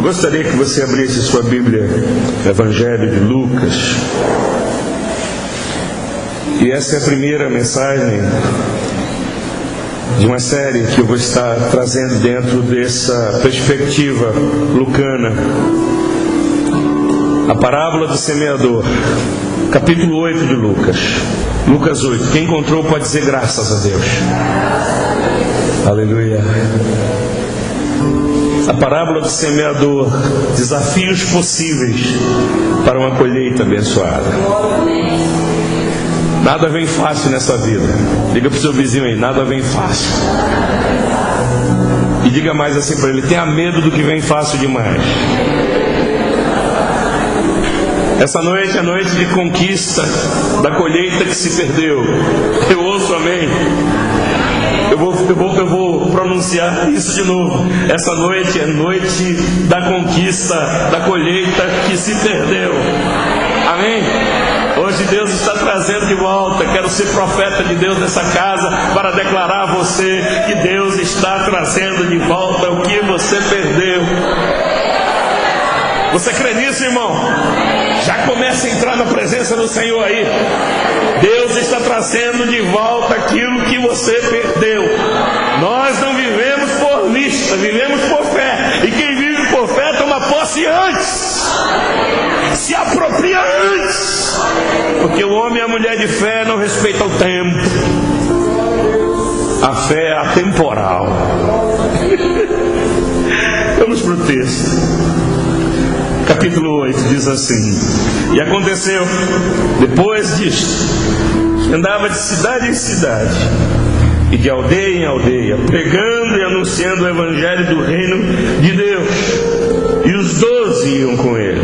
Eu gostaria que você abrisse sua Bíblia no Evangelho de Lucas. E essa é a primeira mensagem de uma série que eu vou estar trazendo dentro dessa perspectiva lucana. A parábola do semeador, capítulo 8 de Lucas. Lucas 8. Quem encontrou pode dizer graças a Deus. Aleluia. A parábola do semeador, desafios possíveis para uma colheita abençoada. Nada vem fácil nessa vida. Diga para o seu vizinho aí, nada vem fácil. E diga mais assim para ele, tenha medo do que vem fácil demais. Essa noite é noite de conquista da colheita que se perdeu. Eu ouço amém. Eu vou pronunciar isso de novo. Essa noite é noite da conquista da colheita que se perdeu. Amém? Hoje Deus está trazendo de volta. Quero ser profeta de Deus nessa casa para declarar a você que Deus está trazendo de volta o que você perdeu. Você crê nisso, irmão? Já começa a entrar na presença do Senhor aí. Deus está trazendo de volta aquilo que você perdeu. Nós não vivemos por vista, vivemos por fé. E quem vive por fé toma posse antes. Se apropria antes. Porque o homem e a mulher de fé não respeitam o tempo. A fé é atemporal. Vamos para o texto. Capítulo 8 diz assim: E aconteceu, depois disto, que andava de cidade em cidade, e de aldeia em aldeia, pregando e anunciando o evangelho do reino de Deus. E os 12 iam com ele.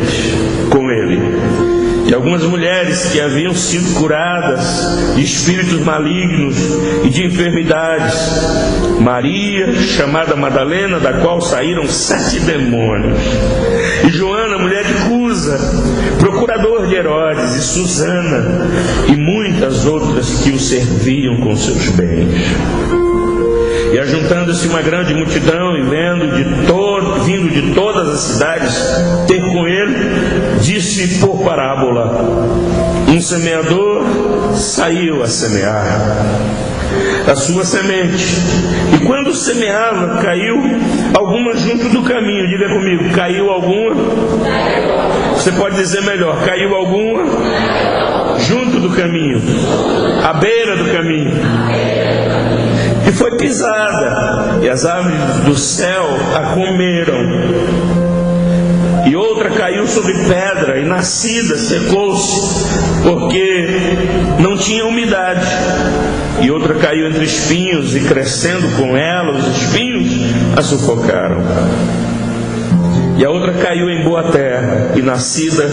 E algumas mulheres que haviam sido curadas de espíritos malignos e de enfermidades. Maria, chamada Madalena, da qual saíram 7 demônios. E Joana, mulher de Cusa, procurador de Herodes, e Susana, e muitas outras que o serviam com seus bens. E ajuntando-se uma grande multidão, e vindo de todas as cidades ter com ele, disse por parábola: Um semeador saiu a semear a sua semente, e quando semeava, caiu alguma junto do caminho. Diga comigo, caiu alguma? Você pode dizer melhor, caiu alguma junto do caminho, à beira do caminho, e foi pisada, e as aves do céu a comeram. E outra caiu sobre pedra, e nascida secou-se, porque não tinha umidade. E outra caiu entre espinhos, e crescendo com ela os espinhos a sufocaram. E a outra caiu em boa terra, e nascida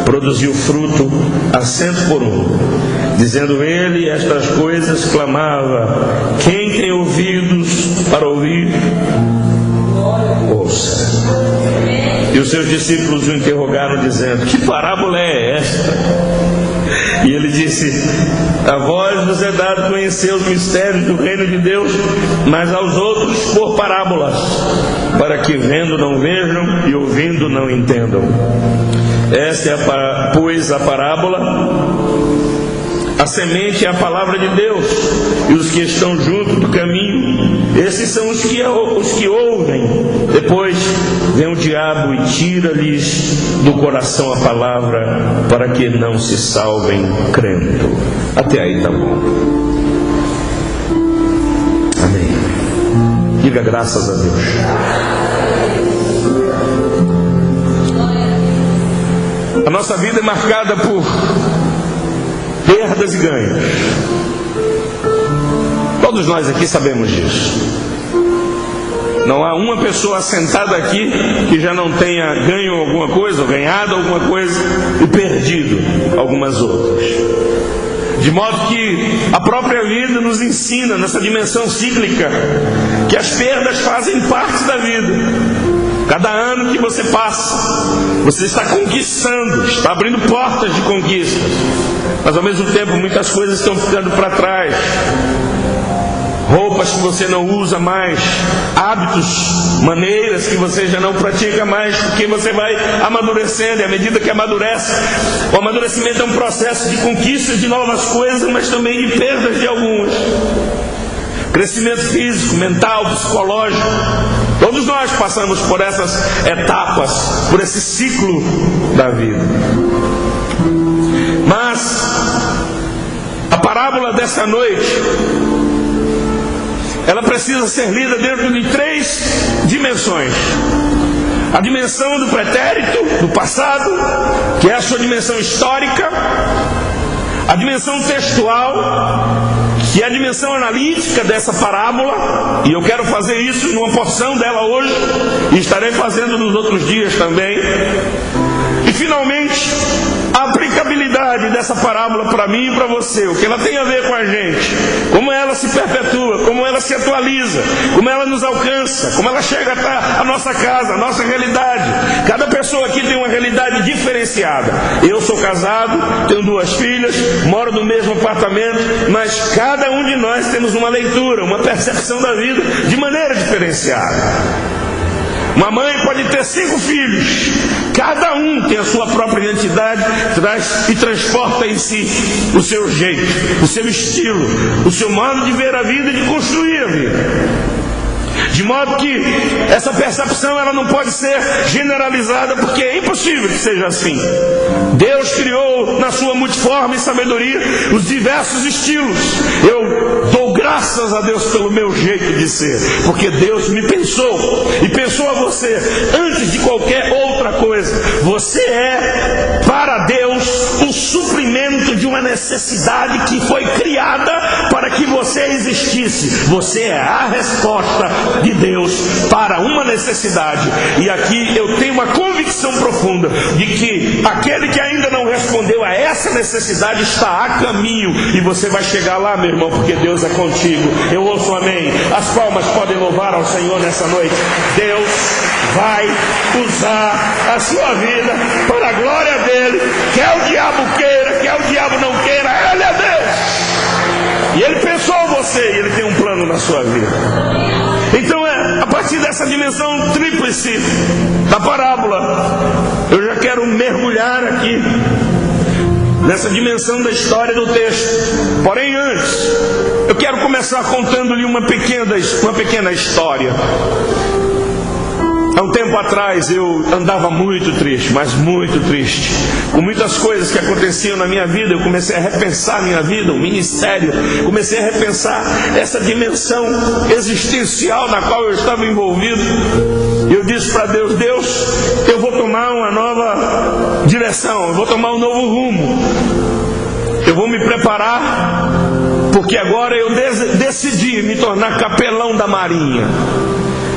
produziu fruto a 100 por 1. Dizendo ele estas coisas, clamava: Quem tem ouvidos para ouvir, ouça. E os seus discípulos o interrogaram, dizendo: Que parábola é esta? E ele disse: A vós vos é dado conhecer os mistérios do reino de Deus, mas aos outros por parábolas, para que vendo não vejam e ouvindo não entendam. Esta é pois a parábola. A semente é a palavra de Deus, e os que estão junto do caminho, esses são os que ouvem. Depois vem o diabo e tira-lhes do coração a palavra, para que não se salvem crendo. Até aí está bom. Amém. Diga graças a Deus. A nossa vida é marcada por perdas e ganhos. Todos nós aqui sabemos disso. Não há uma pessoa sentada aqui que já não tenha ganho alguma coisa, ou ganhado alguma coisa, e perdido algumas outras. De modo que a própria vida nos ensina, nessa dimensão cíclica, que as perdas fazem parte da vida. Cada ano que você passa, você está conquistando, está abrindo portas de conquista. Mas ao mesmo tempo muitas coisas estão ficando para trás. Roupas roupas que você não usa mais, hábitos, maneiras que você já não pratica mais, porque você vai amadurecendo, e à medida que amadurece, o amadurecimento é um processo de conquista de novas coisas, mas também de perdas de algumas. Crescimento físico, mental, psicológico. Todos nós passamos por essas etapas, por esse ciclo da vida. Mas a parábola dessa noite, ela precisa ser lida dentro de 3 dimensões. A dimensão do pretérito, do passado, que é a sua dimensão histórica. A dimensão textual, que é a dimensão analítica dessa parábola, e eu quero fazer isso numa porção dela hoje, e estarei fazendo nos outros dias também. E finalmente, a aplicabilidade dessa parábola para mim e para você, o que ela tem a ver com a gente, como ela se perpetua, como ela se atualiza, como ela nos alcança, como ela chega até a nossa casa, a nossa realidade. Cada pessoa aqui tem uma realidade diferenciada. Eu sou casado, tenho 2 filhas, moro no mesmo apartamento, mas cada um de nós temos uma leitura, uma percepção da vida de maneira diferenciada. Uma mãe pode ter 5 filhos, cada um tem a sua própria identidade, traz e transporta em si o seu jeito, o seu estilo, o seu modo de ver a vida e de construir a vida. De modo que essa percepção ela não pode ser generalizada, porque é impossível que seja assim. Deus criou na sua multiforme sabedoria os diversos estilos. Eu dou graças a Deus pelo meu jeito de ser, porque Deus me pensou e pensou a você antes de qualquer outra coisa. Você é para Deus um suprimento de uma necessidade que foi criada para que você existisse. Você é a resposta de Deus para uma necessidade. E aqui eu tenho uma convicção profunda de que aquele que ainda não respondeu a essa necessidade está a caminho, e você vai chegar lá, meu irmão, porque Deus é contigo. Eu ouço amém. As palmas podem louvar ao Senhor nessa noite. Deus vai usar a sua vida para a glória dele. Quer o diabo queira, quer o diabo não queira, ele é Deus. E ele pensou você, e ele tem um plano na sua vida. Então a partir dessa dimensão tríplice da parábola, eu já quero mergulhar aqui nessa dimensão da história do texto. Porém antes, eu quero começar contando-lhe uma pequena história. Há um tempo atrás eu andava muito triste, mas muito triste, com muitas coisas que aconteciam na minha vida. Eu comecei a repensar a minha vida, o ministério, comecei a repensar essa dimensão existencial na qual eu estava envolvido. E eu disse para Deus: Deus, eu vou tomar uma nova direção, eu vou tomar um novo rumo, eu vou me preparar, porque agora eu decidi me tornar capelão da Marinha.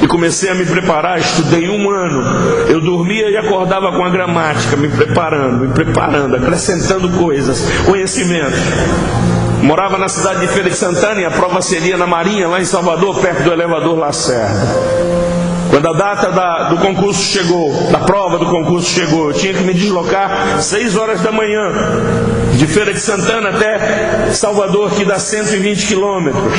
E comecei a me preparar, estudei 1 ano. Eu dormia e acordava com a gramática, me preparando, acrescentando coisas, conhecimento. Morava na cidade de Feira de Santana e a prova seria na Marinha, lá em Salvador, perto do elevador Lacerda. Quando a data do concurso chegou, da prova do concurso chegou, eu tinha que me deslocar 6 horas da manhã, de Feira de Santana até Salvador, que dá 120 quilômetros.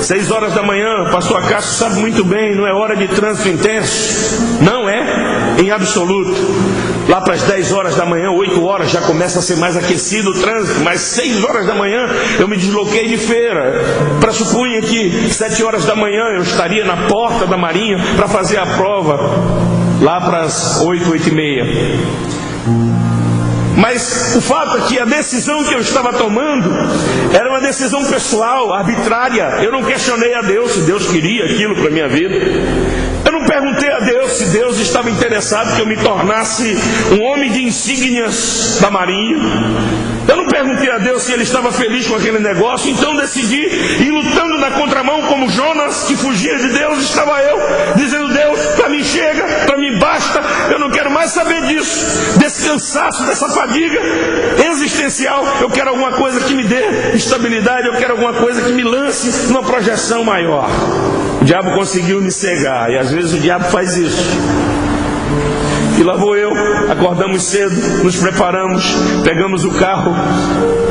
6 horas da manhã, o pastor Acácio sabe muito bem, não é hora de trânsito intenso. Não é, em absoluto. Lá para as 10 horas da manhã, 8 horas, já começa a ser mais aquecido o trânsito, mas 6 horas da manhã eu me desloquei de Feira. Pressupunha que 7 horas da manhã eu estaria na porta da Marinha para fazer a prova, lá para as 8, 8h30. Mas o fato é que a decisão que eu estava tomando era uma decisão pessoal, arbitrária. Eu não questionei a Deus se Deus queria aquilo para a minha vida. Eu não perguntei a Deus se Deus estava interessado que eu me tornasse um homem de insígnias da Marinha. Eu não perguntei a Deus se Ele estava feliz com aquele negócio. Então decidi ir lutando na contramão, como Jonas, que fugia de Deus. Estava eu dizendo: Deus, para mim chega, para mim basta, eu não quero mais saber disso, desse cansaço, dessa fadiga existencial. Eu quero alguma coisa que me dê estabilidade, eu quero alguma coisa que me lance numa projeção maior. O diabo conseguiu me cegar, e às vezes o diabo faz isso. E lá vou eu, acordamos cedo, nos preparamos, pegamos o carro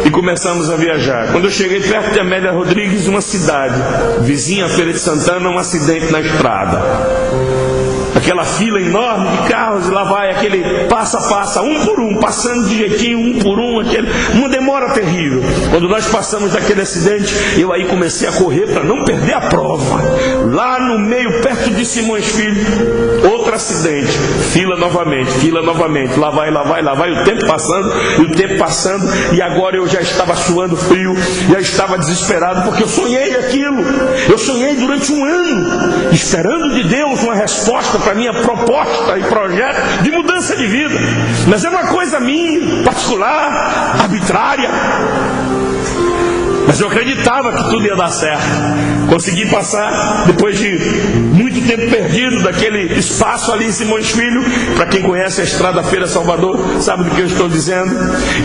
e começamos a viajar. Quando eu cheguei perto de Amélia Rodrigues, uma cidade vizinha a Feira de Santana, um acidente na estrada. Aquela fila enorme de carros, e lá vai aquele passa, um por um, passando de jeitinho, um por um, uma demora terrível. Quando nós passamos daquele acidente, eu aí comecei a correr para não perder a prova. Lá no meio, perto de Simões Filho, outro acidente, fila novamente, lá vai, o tempo passando, e agora eu já estava suando frio, já estava desesperado, porque eu sonhei aquilo. Eu sonhei durante um ano, esperando de Deus uma resposta para a minha proposta e projeto de mudança de vida. Mas é uma coisa minha, particular, arbitrária. Mas eu acreditava que tudo ia dar certo. Consegui passar, depois de muito tempo perdido, daquele espaço ali em Simões Filho. Para quem conhece a Estrada Feira Salvador, sabe do que eu estou dizendo.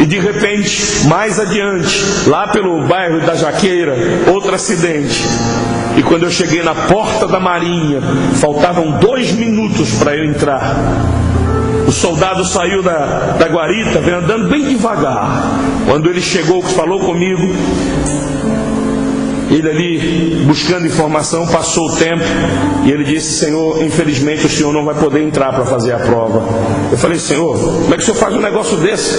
E de repente, mais adiante, lá pelo bairro da Jaqueira, outro acidente. E quando eu cheguei na porta da Marinha, faltavam 2 minutos para eu entrar. O soldado saiu da guarita, veio andando bem devagar. Quando ele chegou, falou comigo, ele ali buscando informação, passou o tempo, e ele disse: Senhor, infelizmente o senhor não vai poder entrar para fazer a prova. Eu falei: Senhor, como é que o senhor faz um negócio desse?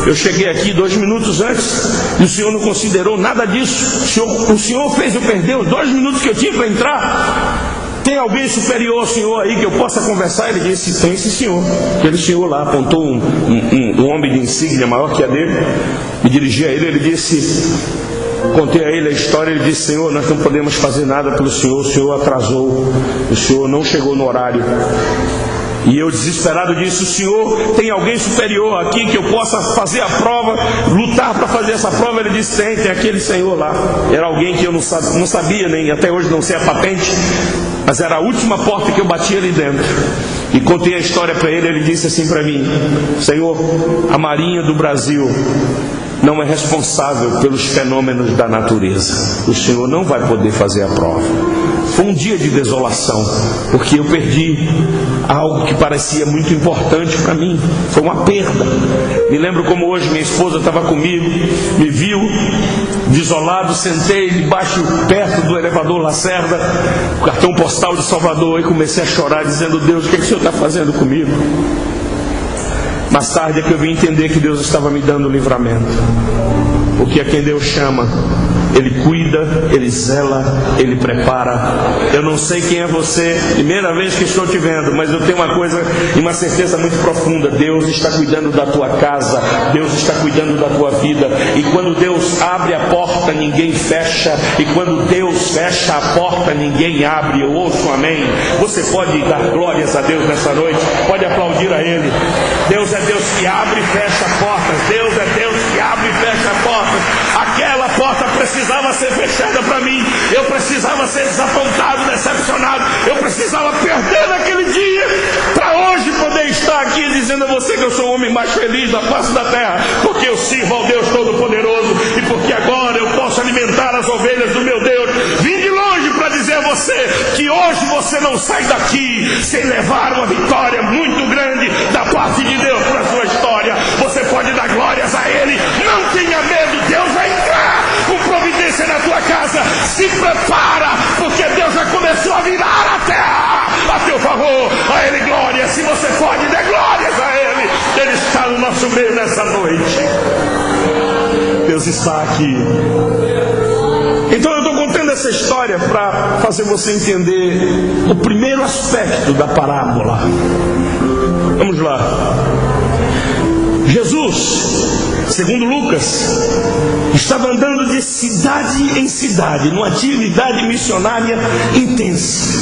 Eu cheguei aqui 2 minutos antes e o senhor não considerou nada disso. O senhor fez eu perder os 2 minutos que eu tinha para entrar. Tem alguém superior ao senhor aí que eu possa conversar? Ele disse: tem esse senhor. Aquele senhor lá apontou um homem de insígnia maior que a dele, me dirigi a ele. Ele disse, contei a ele a história. Ele disse: Senhor, nós não podemos fazer nada pelo senhor, o senhor atrasou, o senhor não chegou no horário. E eu, desesperado, disse: o senhor tem alguém superior aqui que eu possa fazer a prova, lutar para fazer essa prova? Ele disse: tem aquele senhor lá. Era alguém que eu não sabia, nem até hoje não sei a patente, mas era a última porta que eu bati ali dentro. E contei a história para ele. Ele disse assim para mim: Senhor, a Marinha do Brasil não é responsável pelos fenômenos da natureza. O senhor não vai poder fazer a prova. Foi um dia de desolação, porque eu perdi algo que parecia muito importante para mim. Foi uma perda. Me lembro como hoje minha esposa estava comigo, me viu desolado, sentei debaixo, perto do elevador Lacerda, o cartão postal de Salvador, e comecei a chorar, dizendo: Deus, o que o senhor está fazendo comigo? Mais tarde é que eu vim entender que Deus estava me dando livramento, porque a quem Deus chama, Ele cuida, Ele zela, Ele prepara. Eu não sei quem é você, primeira vez que estou te vendo, mas eu tenho uma coisa e uma certeza muito profunda: Deus está cuidando da tua casa, Deus está cuidando da tua vida. E quando Deus abre a porta, ninguém fecha, e quando Deus fecha a porta, ninguém abre. Eu ouço um amém. Você pode dar glórias a Deus nessa noite, pode aplaudir a Ele. Deus é Deus que abre e fecha portas. Deus é Deus que abre e fecha portas. Aquela porta precisava ser fechada para mim. Eu precisava ser desapontado, decepcionado. Eu precisava perder naquele dia para hoje poder estar aqui dizendo a você que eu sou o homem mais feliz da face da terra, porque eu sirvo ao Deus Todo-Poderoso e porque agora eu posso alimentar as ovelhas do meu Deus. Vim de longe para dizer a você que hoje você não sai daqui sem levar uma vitória muito grande da parte de Deus para a sua história. Você pode dar glórias a Ele. Não tenha medo, Deus vai entrar com providência na tua casa. Se prepara, porque Deus já começou a virar a terra a teu favor. A Ele glória. Se você pode, dê glórias a Ele. Ele está no nosso meio nessa noite. Deus está aqui. Então eu estou contando essa história para fazer você entender o primeiro aspecto da parábola. Vamos lá. Jesus, segundo Lucas, estava andando de cidade em cidade, numa atividade missionária intensa.